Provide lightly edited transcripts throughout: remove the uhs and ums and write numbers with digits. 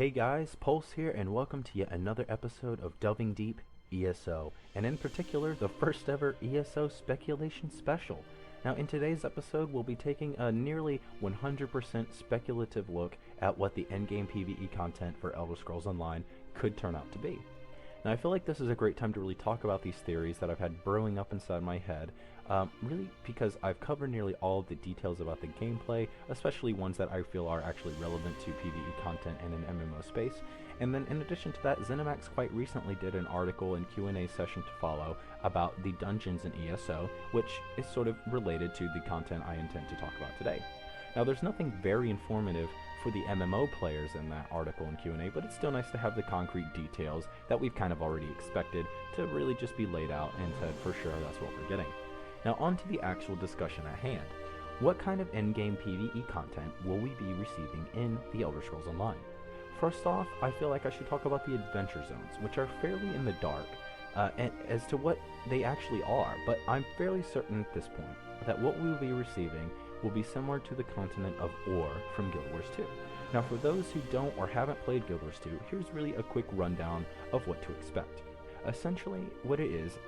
Hey guys, Pulse here, and welcome to yet another episode of Delving Deep ESO, and in particular, the first ever ESO Speculation Special. Now, in today's episode, we'll be taking a nearly 100% speculative look at what the endgame PvE content for Elder Scrolls Online could turn out to be. Now, I feel like this is a great time to really talk about these theories that I've had brewing up inside my head, really because I've covered nearly all of the details about the gameplay, especially ones that I feel are actually relevant to PvE content in an MMO space. And then in addition to that, Zenimax quite recently did an article and Q&A session to follow about the dungeons in ESO, which is sort of related to the content I intend to talk about today. Now, there's nothing very informative for the MMO players in that article and Q&A, but it's still nice to have the concrete details that we've kind of already expected to really just be laid out and said for sure that's what we're getting. Now, on to the actual discussion at hand. What kind of endgame PvE content will we be receiving in the Elder Scrolls Online? First off, I feel like I should talk about the adventure zones, which are fairly in the dark as to what they actually are, but I'm fairly certain at this point that what we will be receiving will be similar to the continent of Ore from Guild Wars 2. Now, for those who don't or haven't played Guild Wars 2, here's really a quick rundown of what to expect. Essentially, what it is,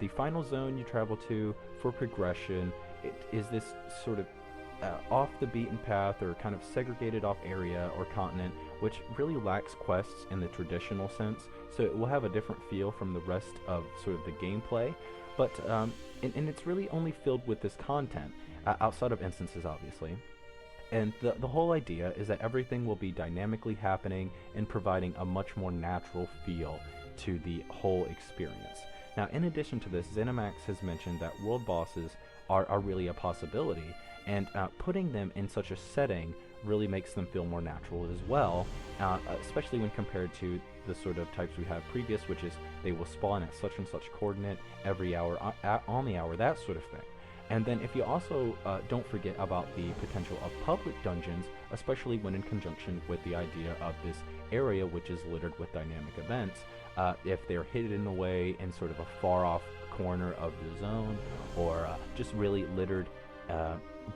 the final zone you travel to for progression, it is this sort of off the beaten path or kind of segregated off area or continent, which really lacks quests in the traditional sense, so it will have a different feel from the rest of sort of the gameplay, but and it's really only filled with this content, outside of instances obviously. And the whole idea is that everything will be dynamically happening and providing a much more natural feel to the whole experience. Now, in addition to this, Zenimax has mentioned that world bosses are really a possibility, and putting them in such a setting really makes them feel more natural as well, especially when compared to the sort of types we had previous, which is they will spawn at such and such coordinate every hour, on the hour, that sort of thing. And then if you also don't forget about the potential of public dungeons, especially when in conjunction with the idea of this area which is littered with dynamic events, if they're hidden away in sort of a far off corner of the zone, or just really littered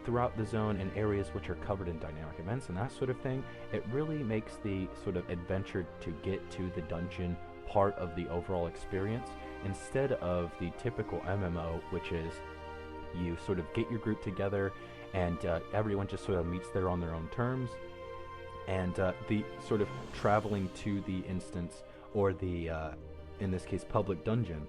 throughout the zone in areas which are covered in dynamic events and that sort of thing, it really makes the sort of adventure to get to the dungeon part of the overall experience, instead of the typical MMO, which is you sort of get your group together and everyone just sort of meets there on their own terms, and the sort of traveling to the instance or the in this case public dungeon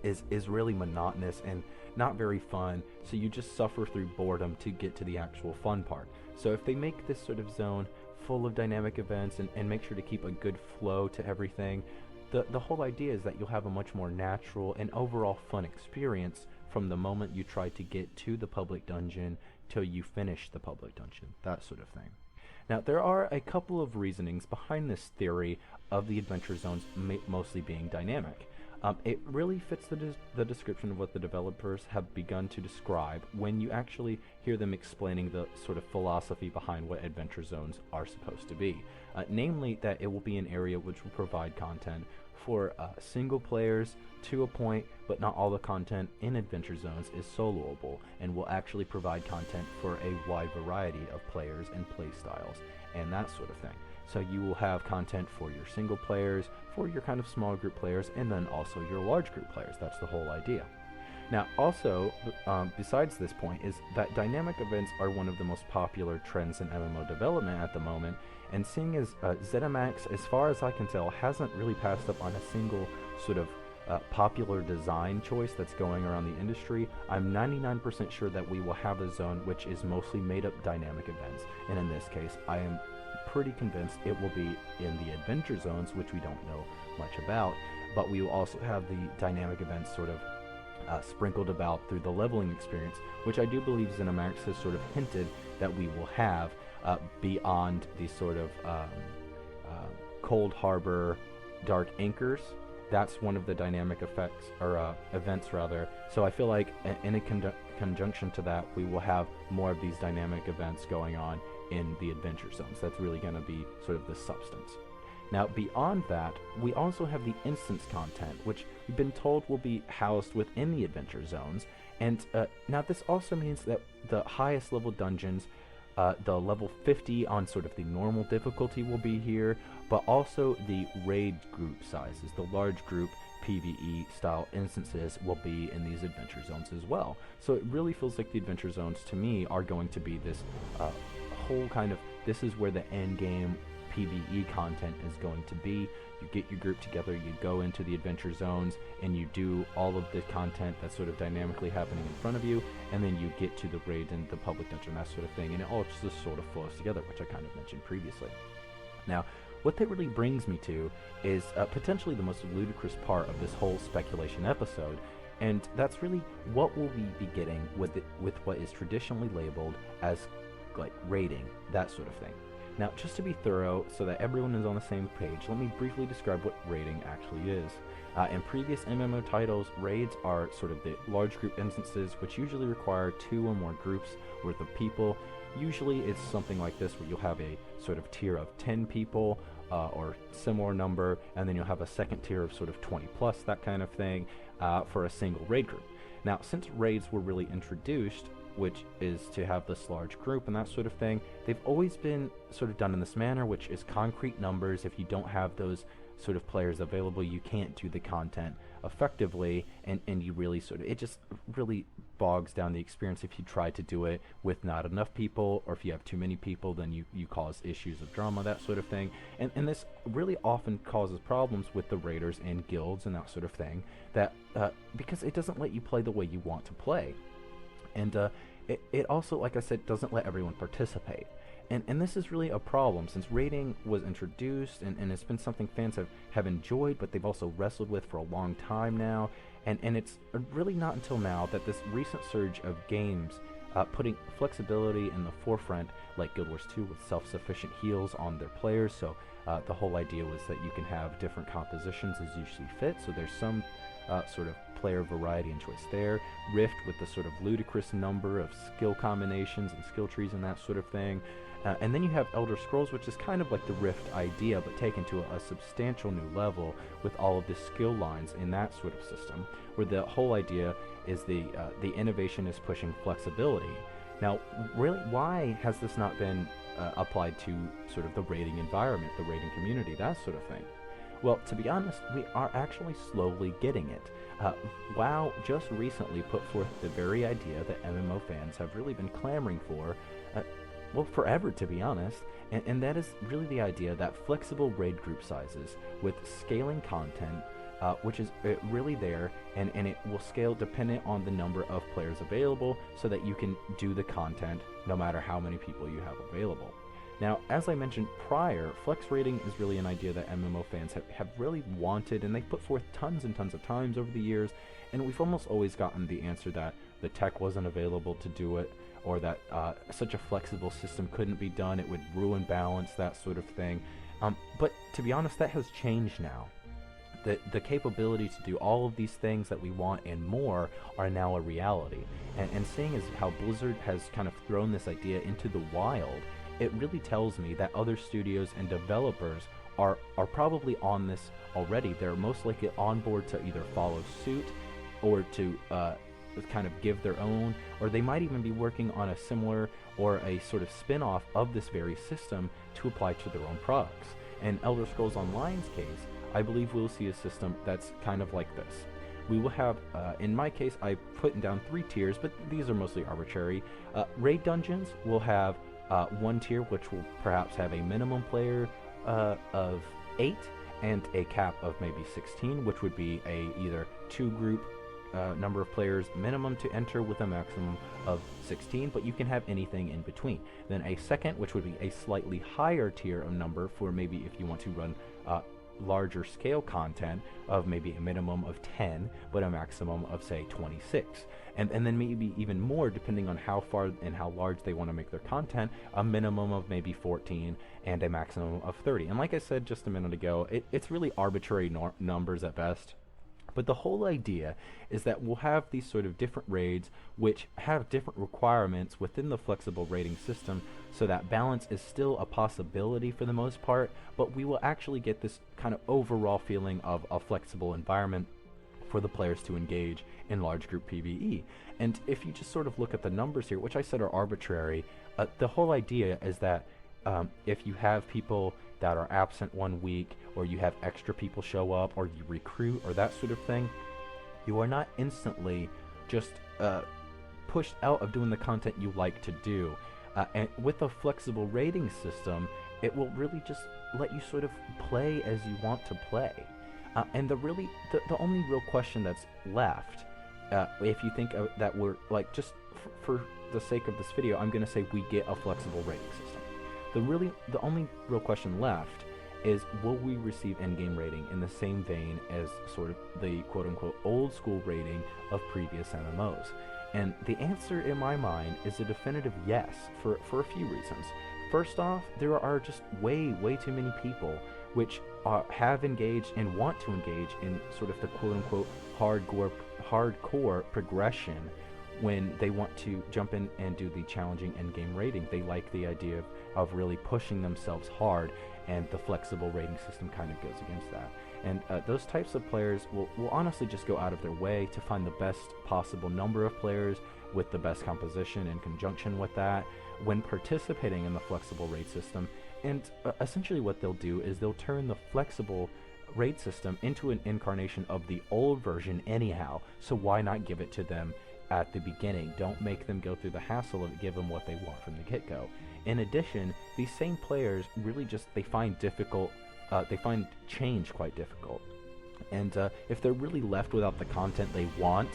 is really monotonous and not very fun, so you just suffer through boredom to get to the actual fun part. So if they make this sort of zone full of dynamic events and make sure to keep a good flow to everything, the whole idea is that you'll have a much more natural and overall fun experience from the moment you try to get to the public dungeon till you finish the public dungeon, that sort of thing. Now, there are a couple of reasonings behind this theory of the adventure zones mostly being dynamic. It really fits the description of what the developers have begun to describe when you actually hear them explaining the sort of philosophy behind what adventure zones are supposed to be. Namely, that it will be an area which will provide content for single players to a point, but not all the content in adventure zones is soloable, and will actually provide content for a wide variety of players and play styles and that sort of thing. So you will have content for your single players, for your kind of small group players, and then also your large group players. That's the whole idea. Now, also, besides this point, is that dynamic events are one of the most popular trends in MMO development at the moment, and seeing as Zenimax, as far as I can tell, hasn't really passed up on a single sort of popular design choice that's going around the industry, I'm 99% sure that we will have a zone which is mostly made up dynamic events, and in this case, I am pretty convinced it will be in the adventure zones, which we don't know much about, but we will also have the dynamic events sort of sprinkled about through the leveling experience, which I do believe Zenimax has sort of hinted that we will have beyond the sort of Cold Harbor Dark Anchors. That's one of the dynamic effects, or events rather. So I feel like in a conjunction to that, we will have more of these dynamic events going on in the adventure zones. That's really going to be sort of the substance. Now, beyond that, we also have the instance content, which we've been told will be housed within the adventure zones. And now this also means that the highest level dungeons The level 50 on sort of the normal difficulty will be here, but also the raid group sizes, the large group PvE style instances will be in these adventure zones as well. So it really feels like the adventure zones to me are going to be this whole kind of, this is where the end game PvE content is going to be. You get your group together, you go into the adventure zones, and you do all of the content that's sort of dynamically happening in front of you, and then you get to the raid and the public dungeon, that sort of thing, and it all just sort of flows together, which I kind of mentioned previously. Now, what that really brings me to is potentially the most ludicrous part of this whole speculation episode, and that's really what will we be getting with what is traditionally labeled as like raiding, that sort of thing. Now, just to be thorough, so that everyone is on the same page, let me briefly describe what raiding actually is. In previous MMO titles, raids are sort of the large group instances, which usually require 2 or more groups worth of people. Usually it's something like this, where you'll have a sort of tier of 10 people, or similar number, and then you'll have a second tier of sort of 20 plus, that kind of thing, for a single raid group. Now, since raids were really introduced, which is to have this large group and that sort of thing, they've always been sort of done in this manner, which is concrete numbers. If you don't have those sort of players available, you can't do the content effectively, and you really sort of, it just really bogs down the experience if you try to do it with not enough people, or if you have too many people, then you cause issues of drama, that sort of thing. And this really often causes problems with the raiders and guilds and that sort of thing, that because it doesn't let you play the way you want to play. And it also, like I said, doesn't let everyone participate. And this is really a problem, since raiding was introduced, and it's been something fans have enjoyed, but they've also wrestled with for a long time now. And it's really not until now that this recent surge of games putting flexibility in the forefront, like Guild Wars 2 with self-sufficient heals on their players. So the whole idea was that you can have different compositions as you see fit, so there's some sort of player variety and choice there. Rift with the sort of ludicrous number of skill combinations and skill trees and that sort of thing. And then you have Elder Scrolls, which is kind of like the Rift idea, but taken to a substantial new level with all of the skill lines in that sort of system, where the whole idea is the innovation is pushing flexibility. Now, really, why has this not been applied to sort of the raiding environment, the raiding community, that sort of thing? Well, to be honest, we are actually slowly getting it. WoW just recently put forth the very idea that MMO fans have really been clamoring for, well, forever, to be honest, and that is really the idea that flexible raid group sizes with scaling content, which is really there, and it will scale dependent on the number of players available, so that you can do the content no matter how many people you have available. Now, as I mentioned prior, flex raiding is really an idea that MMO fans have really wanted, and they put forth tons and tons of times over the years, and we've almost always gotten the answer that the tech wasn't available to do it, or that such a flexible system couldn't be done, it would ruin balance, that sort of thing. But to be honest, that has changed now. The capability to do all of these things that we want and more are now a reality. And seeing as how Blizzard has kind of thrown this idea into the wild, it really tells me that other studios and developers are probably on this already. They're most likely on board to either follow suit, or to kind of give their own, or they might even be working on a similar or a sort of spin-off of this very system to apply to their own products. In Elder Scrolls Online's case, I believe we'll see a system that's kind of like this. We will have, in my case, I put down 3 tiers, but these are mostly arbitrary. Raid dungeons will have one tier, which will perhaps have a minimum player of 8 and a cap of maybe 16, which would be a either 2 group number of players minimum to enter with a maximum of 16, but you can have anything in between. Then a second, which would be a slightly higher tier of number for maybe if you want to run larger scale content of maybe a minimum of 10, but a maximum of say 26. And then maybe even more depending on how far and how large they want to make their content, a minimum of maybe 14 and a maximum of 30. And like I said just a minute ago, it's really arbitrary numbers at best. But the whole idea is that we'll have these sort of different raids which have different requirements within the flexible raiding system, so that balance is still a possibility for the most part, but we will actually get this kind of overall feeling of a flexible environment for the players to engage in large group PvE. And if you just sort of look at the numbers here, which I said are arbitrary, the whole idea is that if you have people that are absent 1 week, or you have extra people show up, or you recruit, or that sort of thing, you are not instantly just pushed out of doing the content you like to do. And with a flexible rating system, it will really just let you sort of play as you want to play. And the only real question that's left, if you think that we're like, just for the sake of this video, I'm going to say we get a flexible rating system. The only real question left is, will we receive endgame rating in the same vein as sort of the quote-unquote old school rating of previous MMOs? And the answer in my mind is a definitive yes, for a few reasons. First off, there are just way too many people which have engaged and want to engage in sort of the quote-unquote hardcore progression when they want to jump in and do the challenging endgame rating. They like the idea of really pushing themselves hard, and the flexible rating system kind of goes against that. And those types of players will honestly just go out of their way to find the best possible number of players with the best composition in conjunction with that when participating in the flexible raid system. And essentially what they'll do is they'll turn the flexible raid system into an incarnation of the old version anyhow, so why not give it to them at the beginning? Don't make them go through the hassle of give them what they want from the get-go. In addition, these same players really just, they find change quite difficult. And if they're really left without the content they want,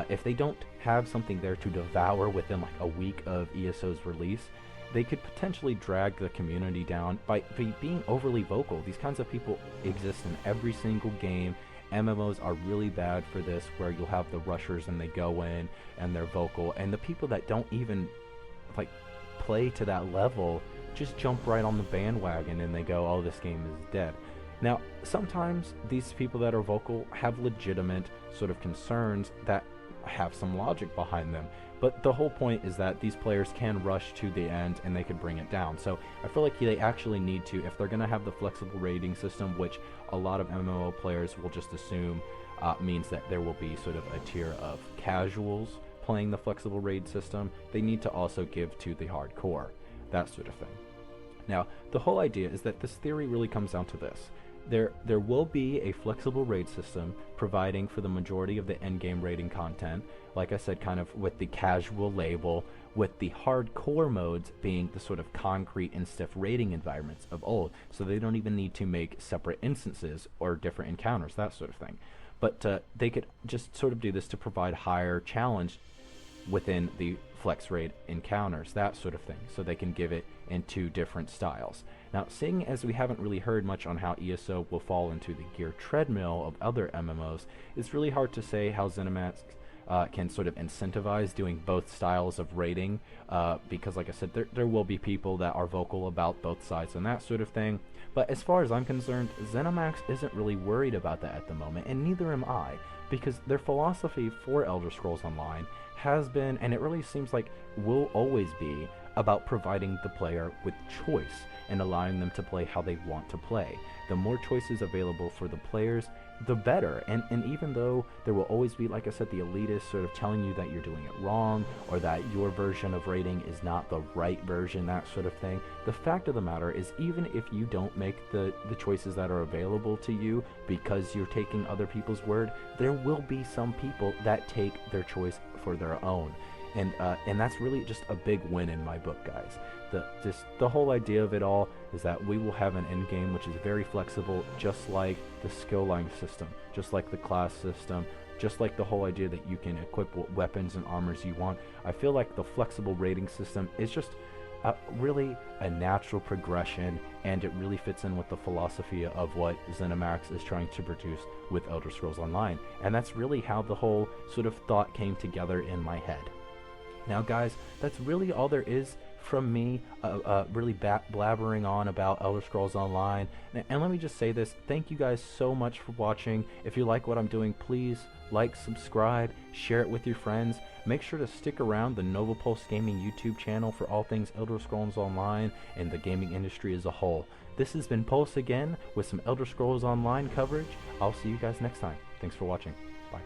if they don't have something there to devour within like a week of ESO's release, they could potentially drag the community down by being overly vocal. These kinds of people exist in every single game. MMOs are really bad for this, where you'll have the rushers and they go in and they're vocal, and the people that don't even like play to that level just jump right on the bandwagon and they go, oh, this game is dead. Now, sometimes these people that are vocal have legitimate sort of concerns that have some logic behind them, but the whole point is that these players can rush to the end and they can bring it down. So I feel like they actually need to, if they're going to have the flexible rating system, which a lot of MMO players will just assume means that there will be sort of a tier of casuals playing the flexible raid system, they need to also give to the hardcore, that sort of thing. Now, the whole idea is that this theory really comes down to this. There will be a flexible raid system providing for the majority of the endgame rating content, like I said, kind of with the casual label, with the hardcore modes being the sort of concrete and stiff raiding environments of old, so they don't even need to make separate instances or different encounters, that sort of thing. But they could just sort of do this to provide higher challenge within the flex raid encounters, that sort of thing, so they can give it in two different styles. Now, seeing as we haven't really heard much on how ESO will fall into the gear treadmill of other MMOs, it's really hard to say how Zenimax can sort of incentivize doing both styles of raiding, because like I said, there will be people that are vocal about both sides and that sort of thing. But as far as I'm concerned, Zenimax isn't really worried about that at the moment, and neither am I, because their philosophy for Elder Scrolls Online has been, and it really seems like will always be, about providing the player with choice and allowing them to play how they want to play. The more choices available for the players, the better. And even though there will always be, like I said, the elitist sort of telling you that you're doing it wrong, or that your version of raiding is not the right version, that sort of thing, the fact of the matter is, even if you don't make the choices that are available to you because you're taking other people's word, there will be some people that take their choice for their own. And that's really just a big win in my book, guys. The whole idea of it all is that we will have an end game which is very flexible, just like the skill line system, just like the class system, just like the whole idea that you can equip what weapons and armors you want. I feel like the flexible rating system is just really a natural progression, and it really fits in with the philosophy of what Zenimax is trying to produce with Elder Scrolls Online. And that's really how the whole sort of thought came together in my head. Now, guys, that's really all there is from me really blabbering on about Elder Scrolls Online. And let me just say this, thank you guys so much for watching. If you like what I'm doing, please like, subscribe, share it with your friends. Make sure to stick around the Nova Pulse Gaming YouTube channel for all things Elder Scrolls Online and the gaming industry as a whole. This has been Pulse again with some Elder Scrolls Online coverage. I'll see you guys next time. Thanks for watching. Bye.